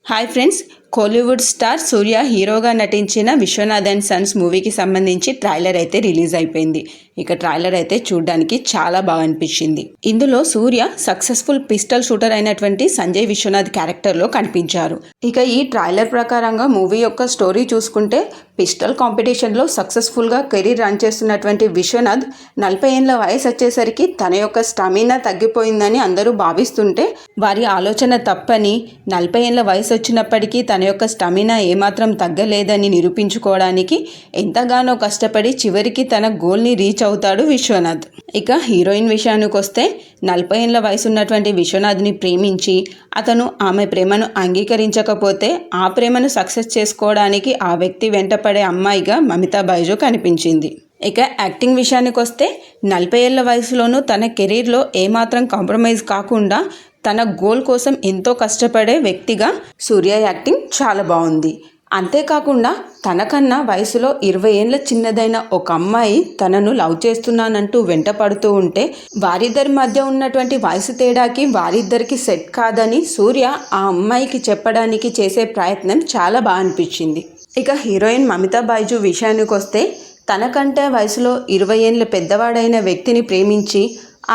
Hi friends, Kollywood star సూర్య హీరోగా నటించిన Vishwanath and Sons మూవీకి సంబంధించి ట్రైలర్ అయితే రిలీజ్ అయిపోయింది. ఇక ట్రైలర్ అయితే చూడడానికి చాలా బాగా అనిపించింది. ఇందులో సూర్య సక్సెస్ఫుల్ పిస్టల్ షూటర్ అయినటువంటి సంజయ్ విశ్వనాథ్ క్యారెక్టర్లో కనిపించారు. ఇక ఈ ట్రైలర్ ప్రకారంగా మూవీ యొక్క స్టోరీ చూసుకుంటే పిస్టల్ కాంపిటీషన్లో సక్సెస్ఫుల్గా కెరీర్ రన్ చేస్తున్నటువంటి విశ్వనాథ్ 40 ఏళ్ల వయసు వచ్చేసరికి తన యొక్క స్టామినా తగ్గిపోయిందని అందరూ భావిస్తుంటే వారి ఆలోచన తప్పని 40 ఏళ్ల వయసు వచ్చినప్పటికీ తన యొక్క స్టామినా ఏమాత్రం తగ్గలేదని నిరూపించుకోవడానికి ఎంతగానో కష్టపడి చివరికి తన గోల్ని రీచ్ అవుతాడు విశ్వనాథ్. ఇక హీరోయిన్ విషయానికి వస్తే 40 ఏళ్ల వయసు ఉన్నటువంటి విశ్వనాథ్ని ప్రేమించి అతను ఆమె ప్రేమను అంగీకరించకపోతే ఆ ప్రేమను సక్సెస్ చేసుకోవడానికి ఆ వ్యక్తి వెంటపడే అమ్మాయిగా మమితా బైజు కనిపించింది. ఇక యాక్టింగ్ విషయానికి వస్తే 40 ఏళ్ల వయసులోనూ తన కెరీర్లో ఏమాత్రం కాంప్రమైజ్ కాకుండా తన గోల్ కోసం ఎంతో కష్టపడే వ్యక్తిగా సూర్య యాక్టింగ్ చాలా బాగుంది. అంతేకాకుండా తనకన్నా వయసులో 20 ఏళ్ళ చిన్నదైన ఒక అమ్మాయి తనను లవ్ చేస్తున్నానంటూ వెంట పడుతూ ఉంటే వారిద్దరి మధ్య ఉన్నటువంటి వయసు తేడాకి వారిద్దరికి సెట్ కాదని సూర్య ఆ అమ్మాయికి చెప్పడానికి చేసే ప్రయత్నం చాలా బాగా అనిపించింది. ఇక హీరోయిన్ మమితా బైజు విషయానికి వస్తే తనకంటే వయసులో 20 ఏళ్ళ పెద్దవాడైన వ్యక్తిని ప్రేమించి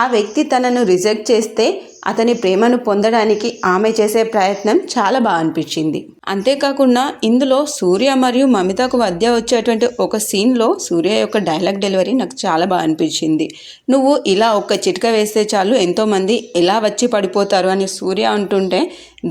ఆ వ్యక్తి తనను రిజెక్ట్ చేస్తే అతని ప్రేమను పొందడానికి ఆమె చేసే ప్రయత్నం చాలా బాగా అనిపించింది. అంతేకాకుండా ఇందులో సూర్య మరియు మమితకు మధ్య వచ్చేటువంటి ఒక సీన్లో సూర్య యొక్క డైలాగ్ డెలివరీ నాకు చాలా బాగా అనిపించింది. నువ్వు ఇలా ఒక చిట్క వేస్తే చాలు ఎంతోమంది ఎలా వచ్చి పడిపోతారు అని సూర్య అంటుంటే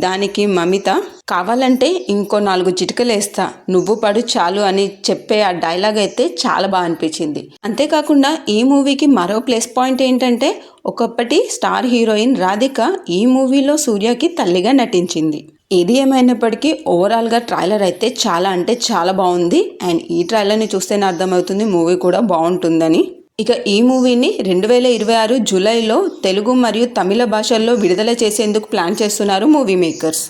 దానికి మమిత కావాలంటే ఇంకో 4 చిటికలు వేస్తా, నువ్వు పడు చాలు అని చెప్పే ఆ డైలాగ్ అయితే చాలా బాగా అనిపించింది. అంతేకాకుండా ఈ మూవీకి మరో ప్లస్ పాయింట్ ఏంటంటే ఒకప్పటి స్టార్ హీరోయిన్ రాధిక ఈ మూవీలో సూర్యకి తల్లిగా నటించింది. ఏది ఏమైనప్పటికీ ఓవరాల్గా ట్రైలర్ అయితే చాలా అంటే చాలా బాగుంది. అండ్ ఈ ట్రైలర్ని చూస్తేనే అర్థమవుతుంది మూవీ కూడా బాగుంటుందని. ఇక ఈ మూవీని 2026 జూలైలో తెలుగు మరియు తమిళ భాషల్లో విడుదల చేసేందుకు ప్లాన్ చేస్తున్నారు మూవీ మేకర్స్.